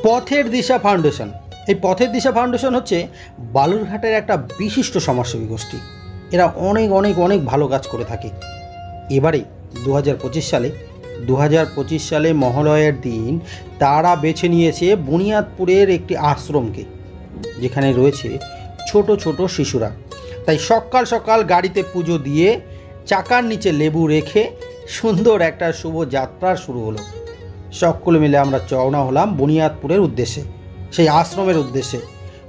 পথের দিশা ফাউন্ডেশন। এই পথের দিশা ফাউন্ডেশন হচ্ছে বালুরঘাটের একটা বিশিষ্ট সমাজসেবী গোষ্ঠী। এরা অনেক অনেক অনেক ভালো কাজ করে থাকে। এবারে 2025 সালে মহালয়ার দিন তারা বেছে নিয়েছে বুনিয়াদপুরের একটি আশ্রমকে, যেখানে রয়েছে ছোট ছোট শিশুরা। তাই সকাল সকাল গাড়িতে পুজো দিয়ে চাকার নিচে লেবু রেখে সুন্দর একটা শুভ যাত্রা শুরু হলো। সকলে মিলে আমরা রওনা হলাম বুনিয়াদপুরের উদ্দেশ্যে, সেই আশ্রমের উদ্দেশ্যে।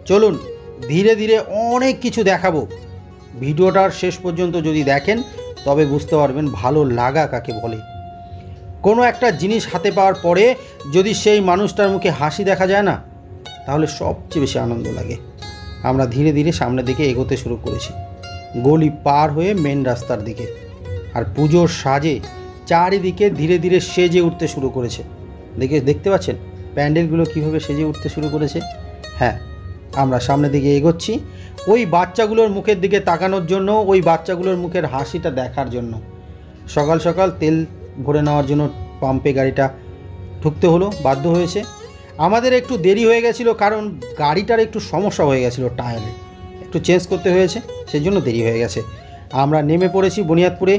চলুন ধীরে ধীরে অনেক কিছু দেখাবো। ভিডিওটার শেষ পর্যন্ত যদি দেখেন তবে বুঝতে পারবেন ভালো লাগা কাকে বলে। কোনো একটা জিনিস হাতে পাওয়ার পরে যদি সেই মানুষটার মুখে হাসি দেখা যায় না, তাহলে সবচেয়ে বেশি আনন্দ লাগে। আমরা ধীরে ধীরে সামনের দিকে এগোতে শুরু করেছি, গলি পার হয়ে মেন রাস্তার দিকে। আর পুজোর সাজে চারিদিকে ধীরে ধীরে সেজে উঠতে শুরু করেছে। দেখতে পাচ্ছেন প্যান্ডেলগুলো কীভাবে সেজে উঠতে শুরু করেছে। হ্যাঁ, আমরা সামনের দিকে এগোচ্ছি ওই বাচ্চাগুলোর মুখের দিকে তাকানোর জন্য, ওই বাচ্চাগুলোর মুখের হাসিটা দেখার জন্য। সকাল সকাল তেল ভরে নেওয়ার জন্য পাম্পে গাড়িটা ঢুকতে হলো, বাধ্য হয়েছে। আমাদের একটু দেরি হয়ে গেছিলো, কারণ গাড়িটার একটু সমস্যা হয়ে গেছিলো, টায়ারে একটু চেঞ্জ করতে হয়েছে, সেই জন্য দেরি হয়ে গেছে। আমরা নেমে পড়েছি বুনিয়াদপুরে।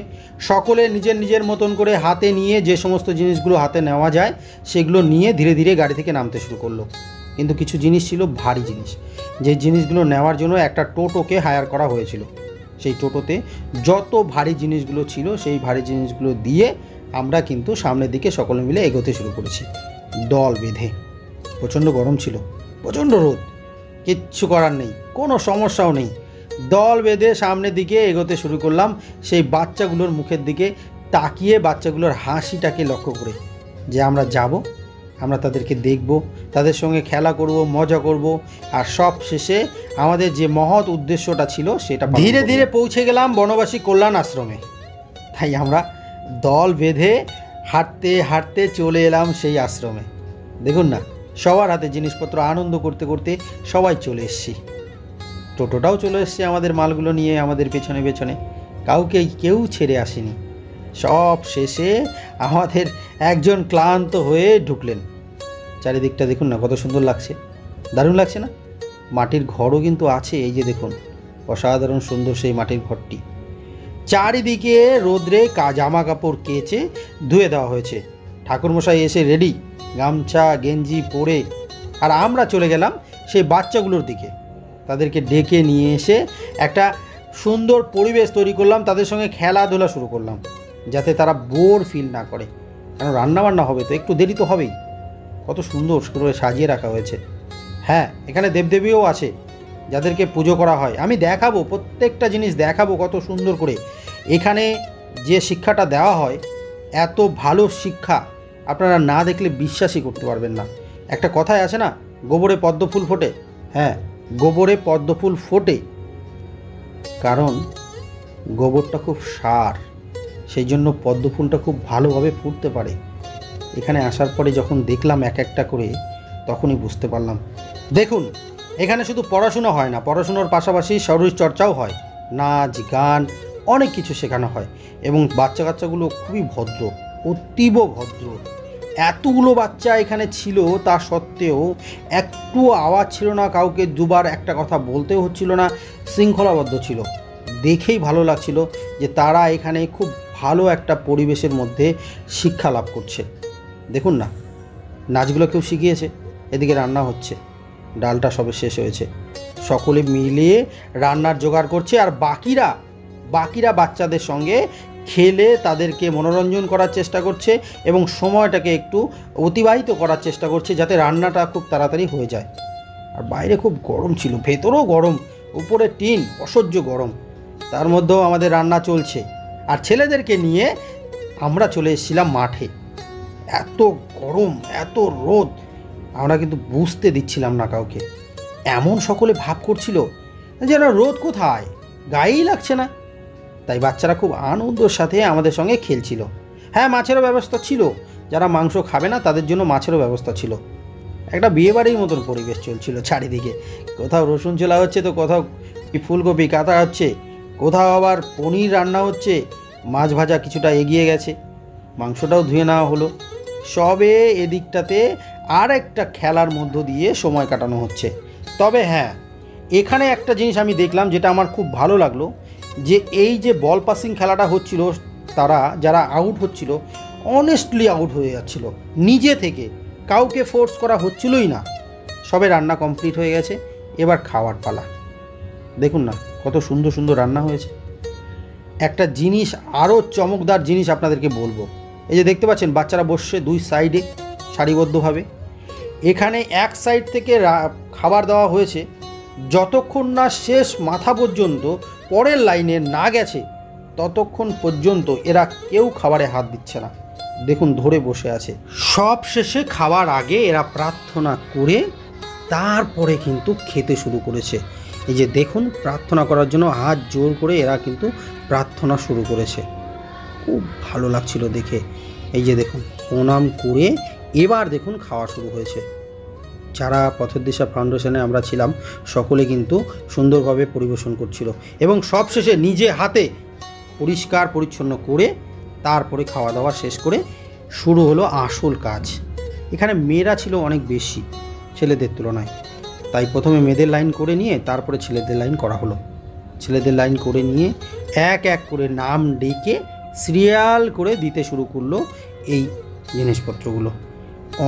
সকলে নিজের নিজের মতন করে হাতে নিয়ে যে সমস্ত জিনিসগুলো হাতে নেওয়া যায় সেগুলো নিয়ে ধীরে ধীরে গাড়ি থেকে নামতে শুরু করলো। কিন্তু কিছু জিনিস ছিল ভারী জিনিস, যে জিনিসগুলো নেওয়ার জন্য একটা টোটোকে হায়ার করা হয়েছিল। সেই টোটোতে যত ভারী জিনিসগুলো ছিল সেই ভারী জিনিসগুলো দিয়ে আমরা কিন্তু সামনের দিকে সকলে মিলে এগোতে শুরু করেছি দল বেঁধে। প্রচণ্ড গরম ছিল, প্রচণ্ড রোদ, কিচ্ছু করার নেই, কোনো সমস্যাও নেই। দল বেঁধে সামনের দিকে এগোতে শুরু করলাম, সেই বাচ্চাগুলোর মুখের দিকে তাকিয়ে, বাচ্চাগুলোর হাসিটাকে লক্ষ্য করে, যে আমরা যাব, আমরা তাদেরকে দেখব, তাদের সঙ্গে খেলা করব, মজা করব, আর সব শেষে আমাদের যে মহৎ উদ্দেশ্যটা ছিল সেটা ধীরে ধীরে পৌঁছে গেলাম বনবাসী কল্যাণ আশ্রমে। তাই আমরা দল বেঁধে হাঁটতে হাঁটতে চলে এলাম সেই আশ্রমে। দেখুন না, সবার হাতে জিনিসপত্র, আনন্দ করতে করতে সবাই চলে এসেছি। টোটোটাও চলে এসছে আমাদের মালগুলো নিয়ে আমাদের পেছনে পেছনে, কেউ ছেড়ে আসেনি। সব শেষে আমাদের একজন ক্লান্ত হয়ে ঢুকলেন। চারিদিকটা দেখুন না, কত সুন্দর লাগছে, দারুণ লাগছে না? মাটির ঘরও কিন্তু আছে, এই যে দেখুন, অসাধারণ সুন্দর সেই মাটির ঘরটি। চারিদিকে রোদ্রে জামা কাপড় কেচে ধুয়ে দেওয়া হয়েছে। ঠাকুরমশাই এসে রেডি, গামছা গেঞ্জি পরে। আর আমরা চলে গেলাম সেই বাচ্চাগুলোর দিকে, তাদেরকে ডেকে নিয়ে এসে একটা সুন্দর পরিবেশ তৈরি করলাম, তাদের সঙ্গে খেলাধুলা শুরু করলাম, যাতে তারা বোর ফিল না করে। কারণ রান্নাবান্না হবে তো, একটু দেরি তো হবেই। কত সুন্দর করে সাজিয়ে রাখা হয়েছে। হ্যাঁ, এখানে দেবদেবীও আছে যাদেরকে পুজো করা হয়। আমি দেখাবো, প্রত্যেকটা জিনিস দেখাবো কত সুন্দর করে। এখানে যে শিক্ষাটা দেওয়া হয়, এত ভালো শিক্ষা আপনারা না দেখলে বিশ্বাসই করতে পারবেন না। একটা কথায় আছে না, গোবরে পদ্ম ফুল ফোটে। হ্যাঁ, গোবরে পদ্ম ফুল ফোটে, কারণ গোবরটা খুব সার, সেই জন্য পদ্ম ফুলটা খুব ভালোভাবে ফুটতে পারে। এখানে আসার পরে যখন দেখলাম এক একটা করে, তখনই বুঝতে পারলাম। দেখুন, এখানে শুধু পড়াশুনো হয় না, পড়াশুনোর পাশাপাশি শরীরচর্চাও হয়, নাচ গান অনেক কিছু শেখানো হয়। এবং বাচ্চা কাচ্চাগুলো খুবই ভদ্র, অতীব ভদ্র। এতগুলো বাচ্চা এখানে ছিল, তা সত্ত্বেও একটু আওয়াজ ছিল না, কাউকে দুবার একটা কথা বলতেও হচ্ছিল না, শৃঙ্খলাবদ্ধ ছিল। দেখেই ভালো লাগছিল যে তারা এখানে খুব ভালো একটা পরিবেশের মধ্যে শিক্ষা লাভ করছে। দেখুন না, নাচগুলো কেউ শিখিয়েছে, এদিকে রান্না হচ্ছে, ডালটা সবে শেষ হয়েছে, সকলে মিলিয়ে রান্নার জোগাড় করছে। আর বাকিরা বাচ্চাদের সঙ্গে খেলে তাদেরকে মনোরঞ্জন করার চেষ্টা করছে এবং সময়টাকে একটু অতিবাহিত করার চেষ্টা করছে, যাতে রান্নাটা খুব তাড়াতাড়ি হয়ে যায়। আর বাইরে খুব গরম ছিল, ভেতরেও গরম, উপরে টিন, অসহ্য গরম, তার মধ্যেও আমাদের রান্না চলছে। আর ছেলেদেরকে নিয়ে আমরা চলে এসেছিলাম মাঠে। এত গরম, এত রোদ, আমরা কিন্তু বুঝতে দিচ্ছিলাম না কাউকে। এমন সকলে ভাব করছিল যেন রোদ কোথায়, গায়েই লাগছে না। তাই বাচ্চারা খুব আনন্দের সাথে আমাদের সঙ্গে খেলছিল। হ্যাঁ, মাছেরও ব্যবস্থা ছিল, যারা মাংস খাবে না তাদের জন্য মাছেরও ব্যবস্থা ছিল। একটা বিয়েবাড়ির মতন পরিবেশ চলছিল চারিদিকে। কোথাও রসুন ছোলা হচ্ছে, তো কোথাও ফুলকপি কাটা হচ্ছে, কোথাও আবার পনির রান্না হচ্ছে, মাছ ভাজা কিছুটা এগিয়ে গেছে, মাংসটাও ধুয়ে নেওয়া হলো। সবে এদিকটাতে আর একটা খেলার মধ্য দিয়ে সময় কাটানো হচ্ছে। তবে হ্যাঁ, এখানে একটা জিনিস আমি দেখলাম যেটা আমার খুব ভালো লাগলো, যে এই যে বল পাসিং খেলাটা হচ্ছিল, তারা যারা আউট হচ্ছিল অনেস্টলি আউট হয়ে যাচ্ছিল নিজে থেকে, কাউকে ফোর্স করা হচ্ছিলই না। সবে রান্না কমপ্লিট হয়ে গেছে, এবার খাওয়ার পালা। দেখুন না কত সুন্দর সুন্দর রান্না হয়েছে। একটা জিনিস, আরও চমকদার জিনিস আপনাদেরকে বলবো, এই যে দেখতে পাচ্ছেন বাচ্চারা বসছে দুই সাইডে সারিবদ্ধভাবে। এখানে এক সাইড থেকে খাবার দেওয়া হয়েছে, যতক্ষণ না শেষ মাথা পর্যন্ত পরের লাইনে না গেছে ততক্ষণ পর্যন্ত এরা কেউ খাবারে হাত দিচ্ছে না। দেখুন ধরে বসে আছে। সব শেষে খাওয়ার আগে এরা প্রার্থনা করে তারপরে কিন্তু খেতে শুরু করেছে। এই যে দেখুন, প্রার্থনা করার জন্য হাত জোর করে এরা কিন্তু প্রার্থনা শুরু করেছে। খুব ভালো লাগছিল দেখে। এই যে দেখুন, প্রণাম করে এবার দেখুন খাওয়া শুরু হয়েছে। যারা পথের দিশা ফাউন্ডেশনে আমরা ছিলাম সকলে কিন্তু সুন্দরভাবে পরিবেশন করছিল, এবং সবশেষে নিজে হাতে পরিষ্কার পরিচ্ছন্ন করে তারপরে খাওয়া দাওয়া শেষ করে শুরু হলো আসল কাজ। এখানে মেয়েরা ছিল অনেক বেশি ছেলেদের তুলনায়, তাই প্রথমে মেয়েদের লাইন করে নিয়ে তারপরে ছেলেদের লাইন করা হলো। ছেলেদের লাইন করে নিয়ে এক এক করে নাম ডেকে সিরিয়াল করে দিতে শুরু করলো এই জিনিসপত্রগুলো।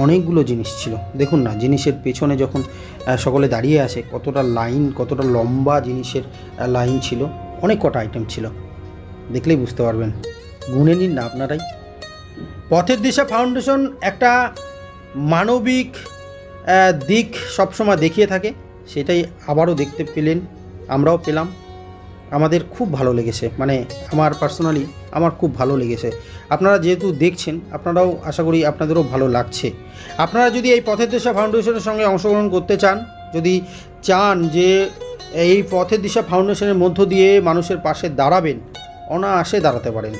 অনেকগুলো জিনিস ছিল, দেখুন না জিনিসের পেছনে যখন সকলে দাঁড়িয়ে আছে কতটা লাইন, কতটা লম্বা জিনিসের লাইন ছিল, অনেক কটা আইটেম ছিল, দেখলেই বুঝতে পারবেন। গুনে নিন না আপনারাই। পথের দিশা ফাউন্ডেশন একটা মানবিক দিক সবসময় দেখিয়ে থাকে, সেটাই আবারও দেখতে পেলেন, আমরাও পেলাম। আমাদের খুব ভালো লেগেছে, মানে আমার পার্সোনালি আমার খুব ভালো লেগেছে। আপনারা যেহেতু দেখছেন, আপনারাও আশা করি আপনাদেরও ভালো লাগছে। আপনারা যদি এই পথের দিশা ফাউন্ডেশনের সঙ্গে অংশগ্রহণ করতে চান, যদি চান যে এই পথের দিশা ফাউন্ডেশনের মধ্য দিয়ে মানুষের পাশে দাঁড়াবেন, অনায়াসে দাঁড়াতে পারেন।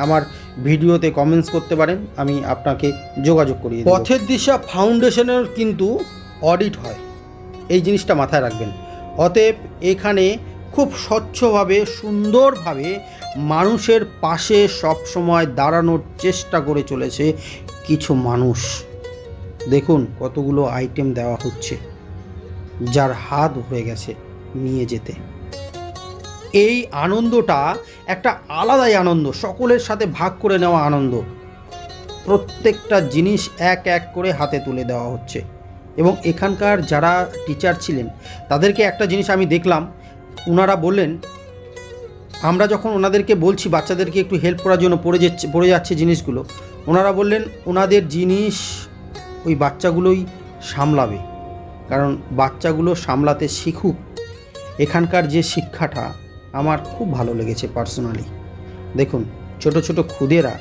আমার ভিডিওতে কমেন্টস করতে পারেন, আমি আপনাকে যোগাযোগ করিয়ে দেব। পথের দিশা ফাউন্ডেশনের কিন্তু অডিট হয়, এই জিনিসটা মাথায় রাখবেন। অতএব এখানে খুব স্বচ্ছভাবে সুন্দরভাবে মানুষের পাশে সবসময় দাঁড়ানোর চেষ্টা করে চলেছে কিছু মানুষ। দেখুন কতগুলো আইটেম দেওয়া হচ্ছে, যার হাত হয়ে গেছে নিয়ে যেতে। এই আনন্দটা একটা আলাদাই আনন্দ, সকলের সাথে ভাগ করে নেওয়া আনন্দ। প্রত্যেকটা জিনিস এক এক করে হাতে তুলে দেওয়া হচ্ছে। এবং এখানকার যারা টিচার ছিলেন তাদেরকে একটা জিনিস আমি দেখলাম, ওনারা বললেন, আমরা যখন ওনাদেরকে বলছি বাচ্চাদেরকে একটু হেল্প করার জন্য পড়ে যাচ্ছে জিনিসগুলো, ওনারা বললেন ওনাদের জিনিস ওই বাচ্চাগুলোই সামলাবে, কারণ বাচ্চাগুলো সামলাতে শিখুক। এখানকার যে শিক্ষাটা আমার খুব ভালো লেগেছে পার্সোনালি। দেখুন ছোট ছোট খুদেরা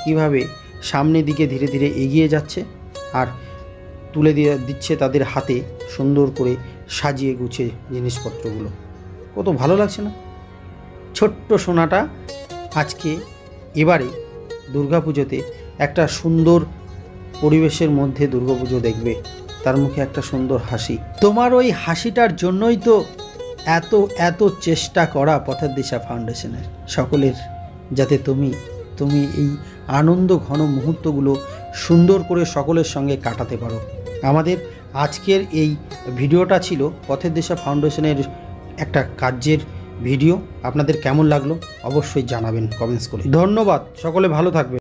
কিভাবে সামনের দিকে ধীরে ধীরে এগিয়ে যাচ্ছে আর তুলে দিচ্ছে তাদের হাতে সুন্দর করে সাজিয়ে গুছিয়ে জিনিসপত্রগুলো। কত ভালো লাগছে না? ছোট্ট সোনাটা আজকে এবারে দুর্গাপুজোতে একটা সুন্দর পরিবেশের মধ্যে দুর্গাপুজো দেখবে, তার মুখে একটা সুন্দর হাসি। তোমার ওই হাসিটার জন্যই তো এত এত চেষ্টা করা পথের দিশা ফাউন্ডেশনের সকলের, যাতে তুমি এই আনন্দ ঘন মুহূর্তগুলো সুন্দর করে সকলের সঙ্গে কাটাতে পারো। আমাদের আজকের এই ভিডিওটা ছিল পথের দিশা ফাউন্ডেশনের একটা কার্যের ভিডিও। আপনাদের কেমন লাগলো অবশ্যই জানাবেন কমেন্টস করে। ধন্যবাদ, সকলে ভালো থাকবে।